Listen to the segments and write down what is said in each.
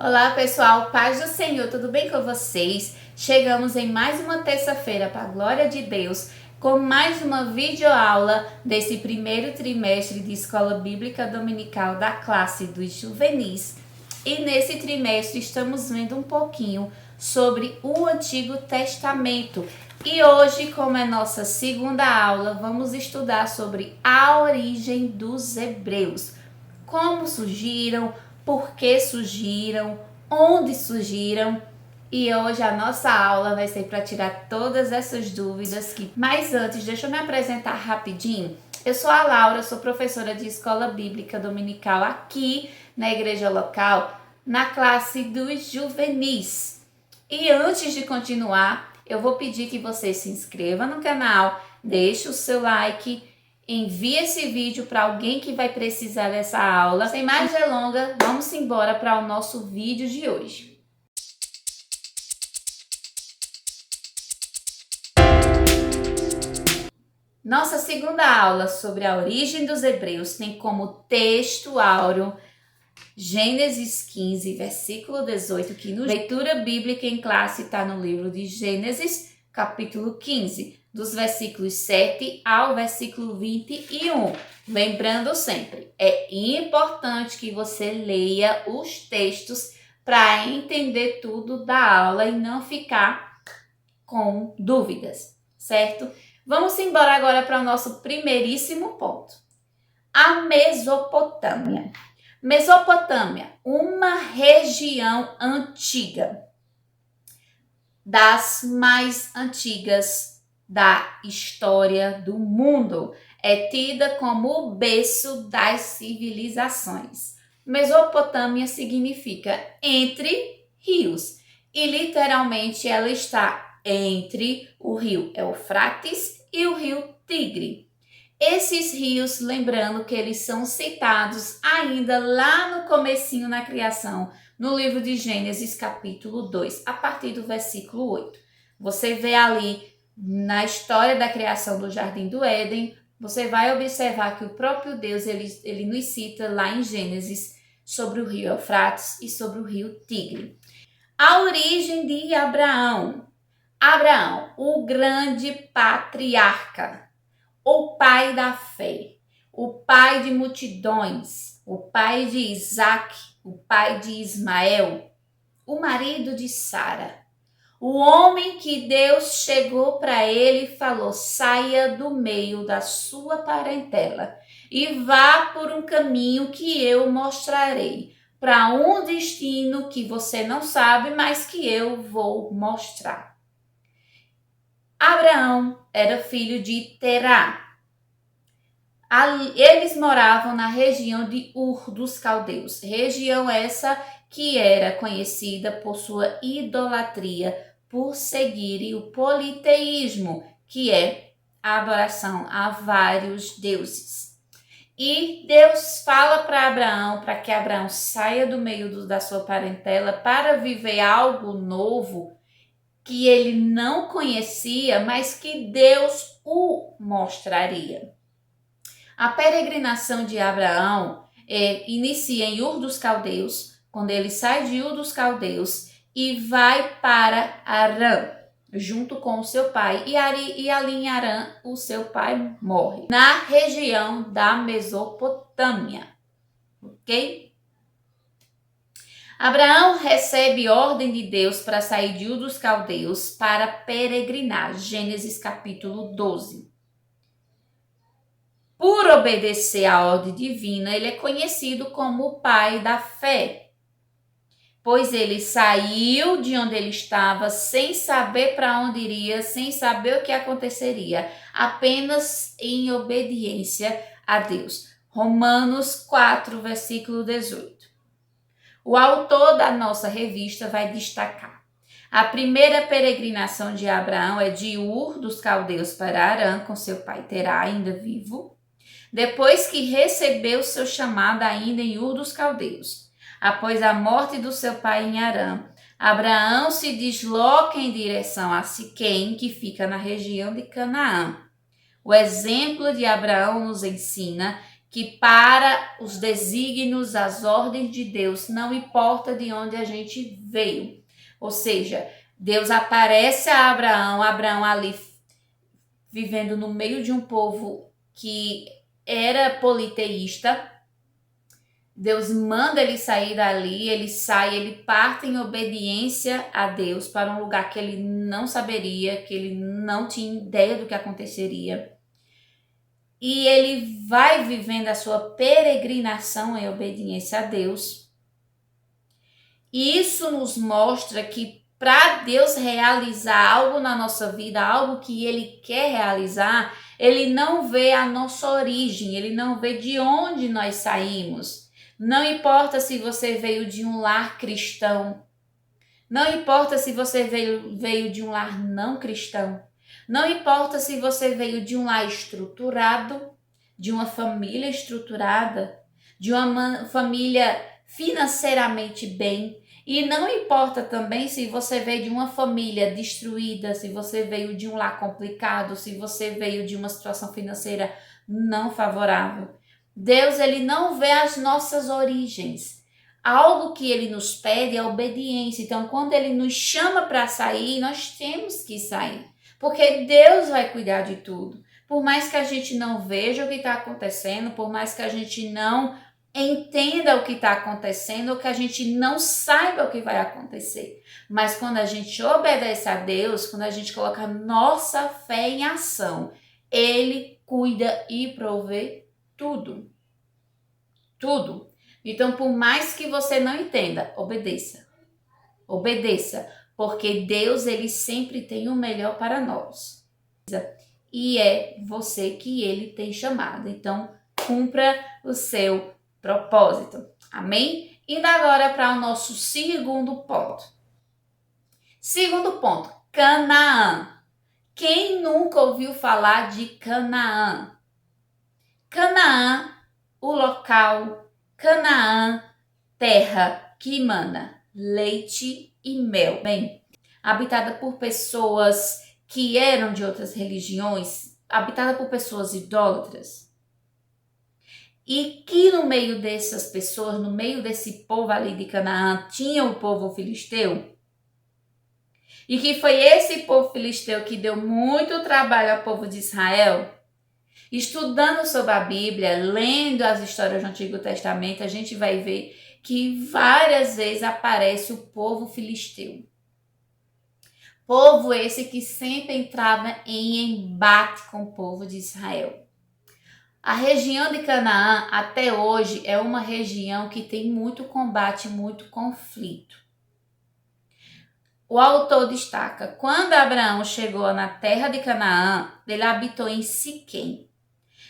Olá pessoal, paz do Senhor, tudo bem com vocês? Chegamos em mais uma terça-feira para a glória de Deus com mais uma videoaula desse primeiro trimestre de Escola Bíblica Dominical da classe dos juvenis. E nesse trimestre estamos vendo um pouquinho sobre o Antigo Testamento. E hoje, como é nossa segunda aula, vamos estudar sobre a origem dos hebreus. Como surgiram, por que surgiram, onde surgiram. E hoje a nossa aula vai ser para tirar todas essas dúvidas. Mas antes, deixa eu me apresentar rapidinho. Eu sou a Laura, sou professora de Escola Bíblica Dominical aqui na igreja local, na classe dos juvenis. E antes de continuar, eu vou pedir que você se inscreva no canal, deixe o seu like, envie esse vídeo para alguém que vai precisar dessa aula. Sem mais delongas, vamos embora para o nosso vídeo de hoje. Nossa segunda aula sobre a origem dos hebreus tem como texto áureo Gênesis 15, versículo 18, que no leitura bíblica em classe está no livro de Gênesis, capítulo 15, dos versículos 7 ao versículo 21. Lembrando sempre, é importante que você leia os textos para entender tudo da aula e não ficar com dúvidas, certo? Vamos embora agora para o nosso primeiríssimo ponto. A Mesopotâmia. Mesopotâmia, uma região antiga, das mais antigas da história do mundo. É tida como o berço das civilizações. Mesopotâmia significa entre rios e literalmente ela está entre o rio Eufrates e o rio Tigre. Esses rios, lembrando que eles são citados ainda lá no comecinho na criação, no livro de Gênesis capítulo 2, a partir do versículo 8. Você vê ali na história da criação do Jardim do Éden, você vai observar que o próprio Deus ele nos cita lá em Gênesis sobre o rio Eufrates e sobre o rio Tigre. A origem de Abraão. Abraão, o grande patriarca, o pai da fé, o pai de multidões, o pai de Isaac, o pai de Ismael, o marido de Sara, o homem que Deus chegou para ele e falou: saia do meio da sua parentela e vá por um caminho que eu mostrarei, para um destino que você não sabe, mas que eu vou mostrar. Abraão era filho de Terá. Eles moravam na região de Ur dos Caldeus, região essa que era conhecida por sua idolatria, por seguirem o politeísmo, que é a adoração a vários deuses. E Deus fala para Abraão, para que Abraão saia do meio da sua parentela para viver algo novo que ele não conhecia, mas que Deus o mostraria. A peregrinação de Abraão inicia em Ur dos Caldeus, quando ele sai de Ur dos Caldeus e vai para Harã, junto com o seu pai. E ali em Harã, o seu pai morre, na região da Mesopotâmia, ok? Abraão recebe ordem de Deus para sair de Ur dos Caldeus para peregrinar, Gênesis capítulo 12. Por obedecer à ordem divina, ele é conhecido como o pai da fé, pois ele saiu de onde ele estava sem saber para onde iria, sem saber o que aconteceria, apenas em obediência a Deus. Romanos 4, versículo 18. O autor da nossa revista vai destacar: a primeira peregrinação de Abraão é de Ur dos Caldeus para Harã, com seu pai Terá ainda vivo, depois que recebeu seu chamado ainda em Ur dos Caldeus. Após a morte do seu pai em Harã, Abraão se desloca em direção a Siquém, que fica na região de Canaã. O exemplo de Abraão nos ensina que para os desígnios, as ordens de Deus, não importa de onde a gente veio. Ou seja, Deus aparece a Abraão, Abraão ali vivendo no meio de um povo que era politeísta. Deus manda ele sair dali, ele sai, ele parte em obediência a Deus para um lugar que ele não saberia, que ele não tinha ideia do que aconteceria. E ele vai vivendo a sua peregrinação em obediência a Deus. E isso nos mostra que para Deus realizar algo na nossa vida, algo que ele quer realizar, ele não vê a nossa origem, ele não vê de onde nós saímos. Não importa se você veio de um lar cristão, não importa se você veio de um lar não cristão, não importa se você veio de um lar estruturado, de uma família estruturada, de uma família financeiramente bem, e não importa também se você veio de uma família destruída, se você veio de um lar complicado, se você veio de uma situação financeira não favorável. Deus, ele não vê as nossas origens. Algo que ele nos pede é obediência. Então, quando ele nos chama para sair, nós temos que sair. Porque Deus vai cuidar de tudo. Por mais que a gente não veja o que está acontecendo, por mais que a gente não entenda o que está acontecendo, ou que a gente não saiba o que vai acontecer. Mas quando a gente obedece a Deus, quando a gente coloca nossa fé em ação, ele cuida e provê tudo. Tudo. Então, por mais que você não entenda, obedeça. Obedeça, porque Deus, ele sempre tem o melhor para nós. E é você que ele tem chamado. Então, cumpra o seu propósito. Amém? Indo agora para o nosso segundo ponto. Segundo ponto, Canaã. Quem nunca ouviu falar de Canaã? Canaã, o local, Canaã, terra que emana leite e mel. Bem, habitada por pessoas que eram de outras religiões, habitada por pessoas idólatras. E que no meio dessas pessoas, no meio desse povo ali de Canaã, tinha o povo filisteu. E que foi esse povo filisteu que deu muito trabalho ao povo de Israel. Estudando sobre a Bíblia, lendo as histórias do Antigo Testamento, a gente vai ver que várias vezes aparece o povo filisteu. Povo esse que sempre entrava em embate com o povo de Israel. A região de Canaã, até hoje, é uma região que tem muito combate, muito conflito. O autor destaca, quando Abraão chegou na terra de Canaã, ele habitou em Siquém.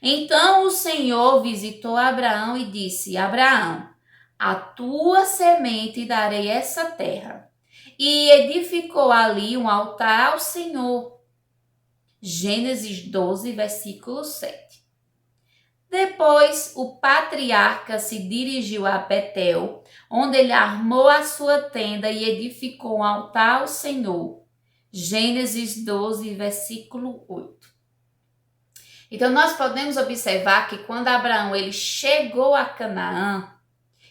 Então o Senhor visitou Abraão e disse, Abraão, a tua semente darei essa terra. E edificou ali um altar ao Senhor. Gênesis 12, versículo 7. Depois, o patriarca se dirigiu a Betel, onde ele armou a sua tenda e edificou um altar ao Senhor. Gênesis 12, versículo 8. Então, nós podemos observar que quando Abraão ele chegou a Canaã,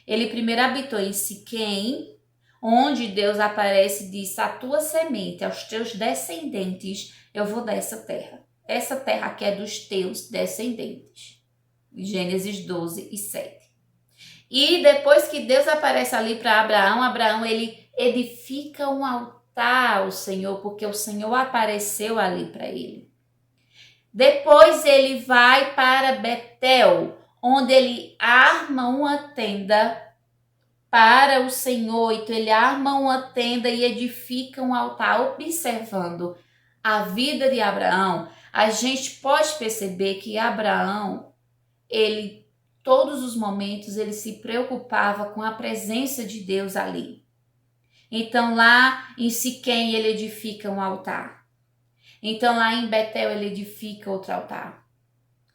ele primeiro habitou em Siquém, onde Deus aparece e diz, a tua semente, aos teus descendentes, eu vou dar essa terra. Essa terra aqui é dos teus descendentes. Gênesis 12 e 7. E depois que Deus aparece ali para Abraão, Abraão ele edifica um altar ao Senhor, porque o Senhor apareceu ali para ele. Depois ele vai para Betel, onde ele arma uma tenda para o Senhor. Então ele arma uma tenda e edifica um altar. Observando a vida de Abraão, a gente pode perceber que Abraão, ele, todos os momentos, ele se preocupava com a presença de Deus ali. Então lá em Siquém ele edifica um altar. Então lá em Betel ele edifica outro altar.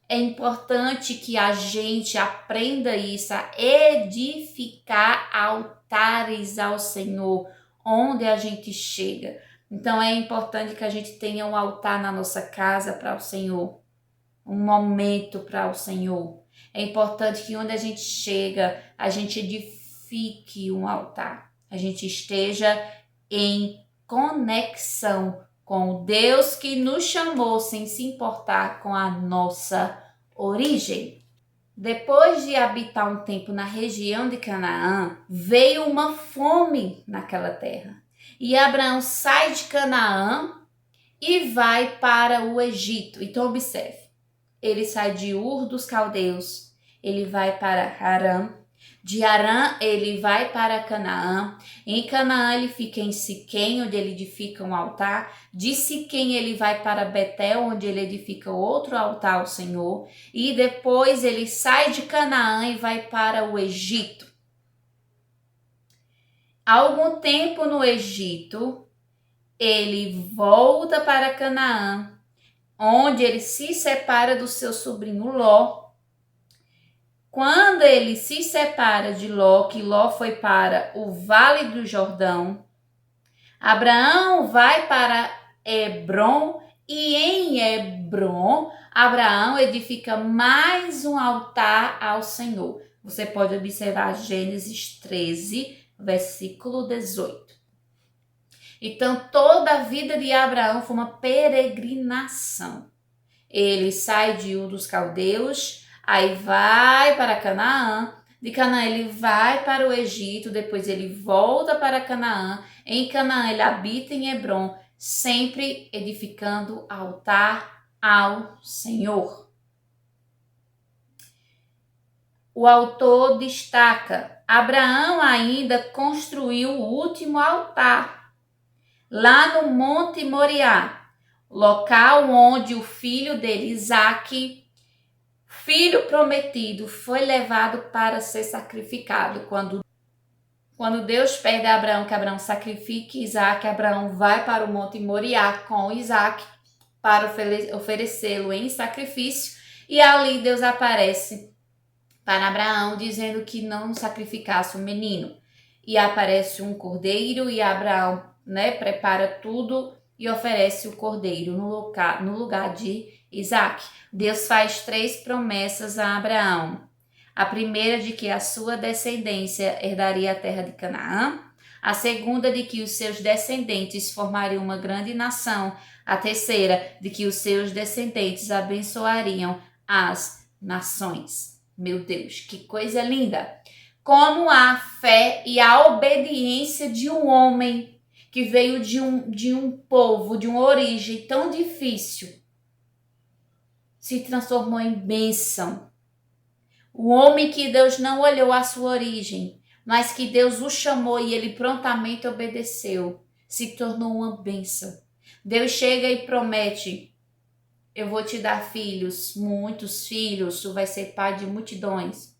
É importante que a gente aprenda isso, a edificar altares ao Senhor, onde a gente chega. Então é importante que a gente tenha um altar na nossa casa para o Senhor, um momento para o Senhor. É importante que onde a gente chega, a gente edifique um altar. A gente esteja em conexão com o Deus que nos chamou sem se importar com a nossa origem. Depois de habitar um tempo na região de Canaã, veio uma fome naquela terra. E Abraão sai de Canaã e vai para o Egito. Então observe, ele sai de Ur dos Caldeus, ele vai para Harã. De Harã ele vai para Canaã. Em Canaã ele fica em Siquém, onde ele edifica um altar. De Siquém ele vai para Betel, onde ele edifica outro altar ao Senhor. E depois ele sai de Canaã e vai para o Egito. Há algum tempo no Egito, ele volta para Canaã, onde ele se separa do seu sobrinho Ló. Quando ele se separa de Ló, que Ló foi para o Vale do Jordão, Abraão vai para Hebrom e em Hebrom, Abraão edifica mais um altar ao Senhor. Você pode observar Gênesis 13, versículo 18. Então, toda a vida de Abraão foi uma peregrinação. Ele sai de Ur dos Caldeus, aí vai para Canaã, de Canaã ele vai para o Egito, depois ele volta para Canaã, em Canaã ele habita em Hebrom, sempre edificando altar ao Senhor. O autor destaca, Abraão ainda construiu o último altar, lá no Monte Moriá, local onde o filho dele, Isaque, filho prometido, foi levado para ser sacrificado. Quando Deus pede a Abraão que Abraão sacrifique Isaque, Abraão vai para o Monte Moriá com Isaque para oferecê-lo em sacrifício. E ali Deus aparece para Abraão dizendo que não sacrificasse o menino. E aparece um cordeiro e Abraão, prepara tudo e oferece o cordeiro no lugar de Isaque. Deus faz 3 promessas a Abraão. A primeira de que a sua descendência herdaria a terra de Canaã. A segunda de que os seus descendentes formariam uma grande nação. A terceira de que os seus descendentes abençoariam as nações. Meu Deus, que coisa linda! Como a fé e a obediência de um homem que veio de um povo, de uma origem tão difícil, se transformou em bênção. O homem que Deus não olhou a sua origem, mas que Deus o chamou e ele prontamente obedeceu, se tornou uma bênção. Deus chega e promete, eu vou te dar filhos, muitos filhos, tu vai ser pai de multidões.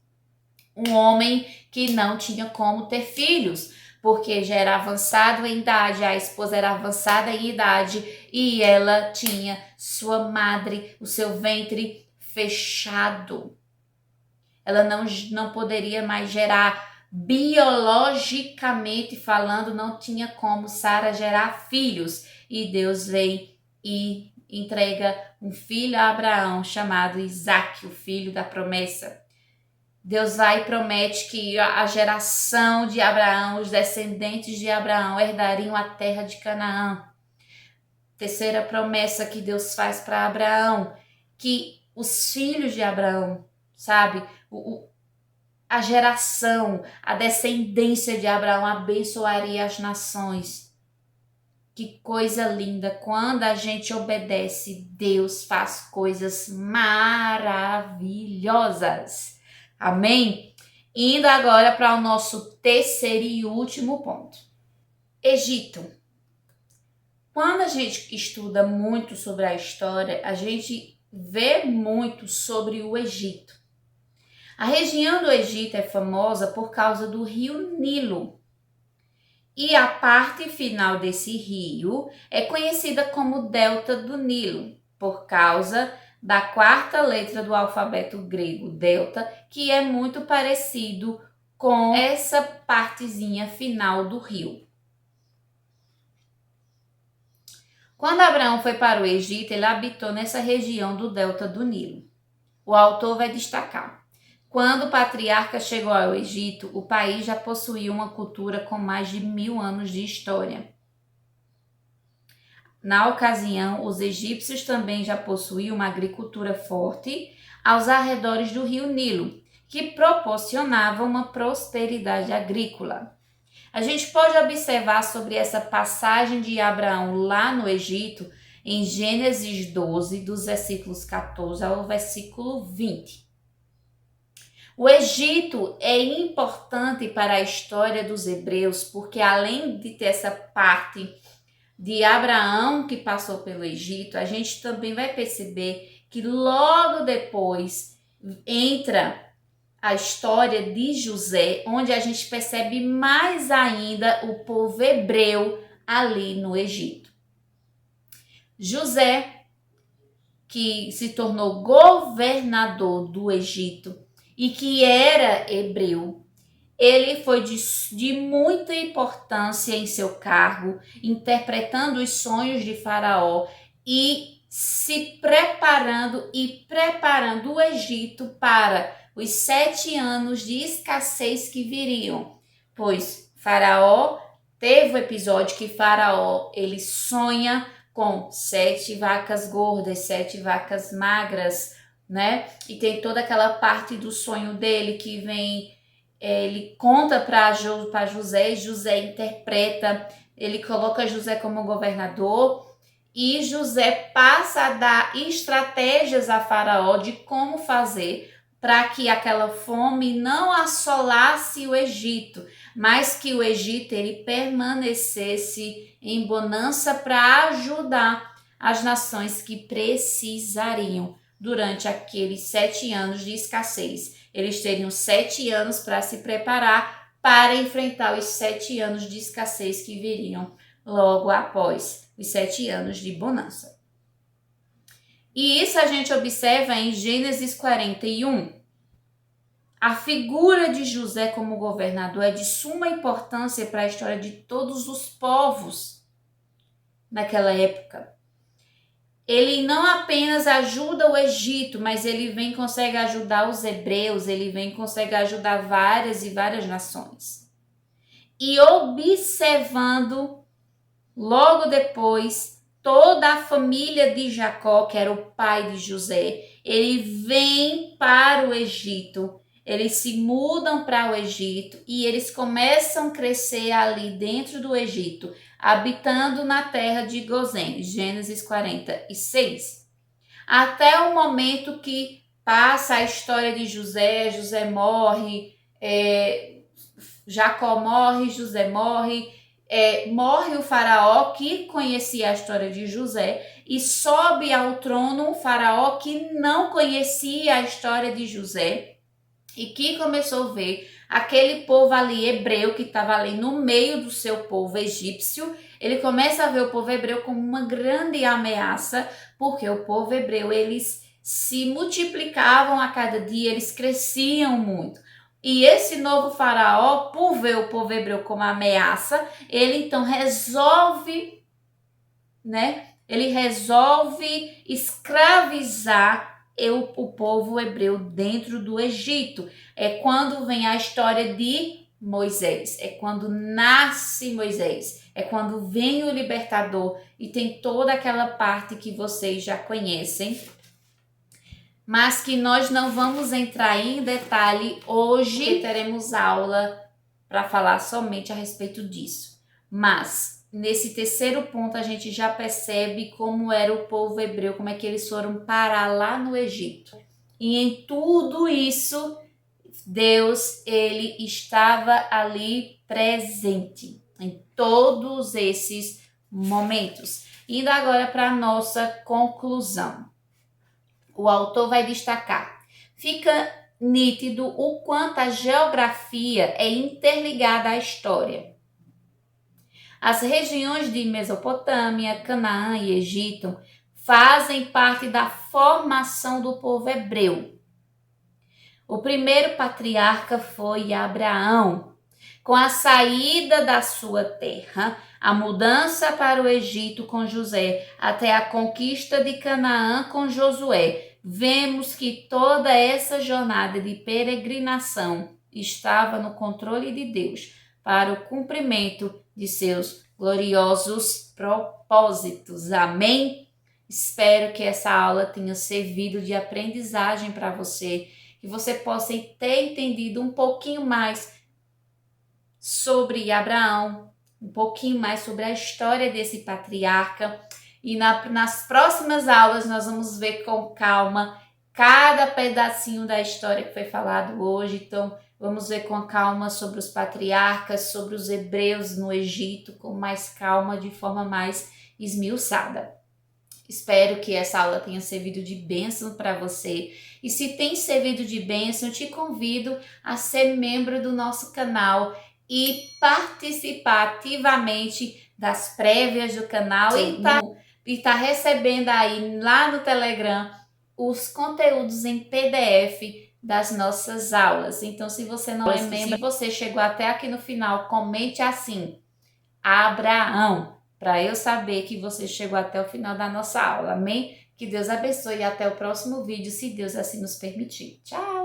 Um homem que não tinha como ter filhos, porque já era avançado em idade, a esposa era avançada em idade e ela tinha sua madre, o seu ventre fechado. Ela não poderia mais gerar, biologicamente falando, não tinha como Sara gerar filhos. E Deus vem e entrega um filho a Abraão chamado Isaque, o filho da promessa. Deus vai e promete que a geração de Abraão, os descendentes de Abraão, herdariam a terra de Canaã. Terceira promessa que Deus faz para Abraão, que os filhos de Abraão, sabe, a geração, a descendência de Abraão abençoaria as nações. Que coisa linda! Quando a gente obedece, Deus faz coisas maravilhosas. Amém? Indo agora para o nosso terceiro e último ponto. Egito. Quando a gente estuda muito sobre a história, a gente vê muito sobre o Egito. A região do Egito é famosa por causa do rio Nilo. E a parte final desse rio é conhecida como Delta do Nilo, por causa da 4ª letra do alfabeto grego, delta, que é muito parecido com essa partezinha final do rio. Quando Abraão foi para o Egito, ele habitou nessa região do delta do Nilo. O autor vai destacar: Quando o patriarca chegou ao Egito, o país já possuía uma cultura com mais de 1000 anos de história. Na ocasião, os egípcios também já possuíam uma agricultura forte aos arredores do rio Nilo, que proporcionava uma prosperidade agrícola. A gente pode observar sobre essa passagem de Abraão lá no Egito, em Gênesis 12, dos versículos 14 ao versículo 20. O Egito é importante para a história dos hebreus, porque além de ter essa parte de Abraão que passou pelo Egito, a gente também vai perceber que logo depois entra a história de José, onde a gente percebe mais ainda o povo hebreu ali no Egito. José, que se tornou governador do Egito e que era hebreu, ele foi de muita importância em seu cargo, interpretando os sonhos de Faraó e se preparando o Egito para os 7 anos de escassez que viriam. Pois Faraó teve o episódio que Faraó ele sonha com 7 vacas gordas, 7 vacas magras, né? E tem toda aquela parte do sonho dele que vem... Ele conta para José, José interpreta, ele coloca José como governador e José passa a dar estratégias a Faraó de como fazer para que aquela fome não assolasse o Egito, mas que o Egito ele permanecesse em bonança para ajudar as nações que precisariam durante aqueles 7 anos de escassez. Eles teriam 7 anos para se preparar para enfrentar os 7 anos de escassez que viriam logo após os 7 anos de bonança. E isso a gente observa em Gênesis 41. A figura de José como governador é de suma importância para a história de todos os povos naquela época. Ele não apenas ajuda o Egito, mas ele consegue ajudar os hebreus, consegue ajudar várias e várias nações. E observando, logo depois, toda a família de Jacó, que era o pai de José, ele vem para o Egito, eles se mudam para o Egito e eles começam a crescer ali dentro do Egito, habitando na terra de Gozém, Gênesis 46. Até o momento que passa a história de José, José morre, Jacó morre, José morre, morre o faraó que conhecia a história de José e sobe ao trono um faraó que não conhecia a história de José e que começou a ver aquele povo ali hebreu que estava ali no meio do seu povo egípcio. Ele começa a ver o povo hebreu como uma grande ameaça, porque o povo hebreu, eles se multiplicavam a cada dia, eles cresciam muito. E esse novo faraó, por ver o povo hebreu como ameaça, ele então resolve, Ele resolve escravizar o povo hebreu dentro do Egito. É quando vem a história de Moisés, é quando nasce Moisés, é quando vem o libertador e tem toda aquela parte que vocês já conhecem, mas que nós não vamos entrar em detalhe hoje, teremos aula para falar somente a respeito disso. Mas nesse terceiro ponto a gente já percebe como era o povo hebreu, como é que eles foram parar lá no Egito. E em tudo isso, Deus, ele estava ali presente em todos esses momentos. Indo agora para a nossa conclusão. O autor vai destacar: fica nítido o quanto a geografia é interligada à história. As regiões de Mesopotâmia, Canaã e Egito fazem parte da formação do povo hebreu. O primeiro patriarca foi Abraão. Com a saída da sua terra, a mudança para o Egito com José, até a conquista de Canaã com Josué, vemos que toda essa jornada de peregrinação estava no controle de Deus para o cumprimento de seus gloriosos propósitos. Amém? Espero que essa aula tenha servido de aprendizagem para você, que você possa ter entendido um pouquinho mais sobre Abraão, um pouquinho mais sobre a história desse patriarca. E nas próximas aulas nós vamos ver com calma cada pedacinho da história que foi falado hoje. Então, vamos ver com calma sobre os patriarcas, sobre os hebreus no Egito, com mais calma, de forma mais esmiuçada. Espero que essa aula tenha servido de bênção para você. E se tem servido de bênção, eu te convido a ser membro do nosso canal e participar ativamente das prévias do canal e tá recebendo aí lá no Telegram os conteúdos em PDF das nossas aulas. Então, se você não é membro, se você chegou até aqui no final, comente assim: Abraão, para eu saber que você chegou até o final da nossa aula. Amém? Que Deus abençoe e até o próximo vídeo, se Deus assim nos permitir. Tchau!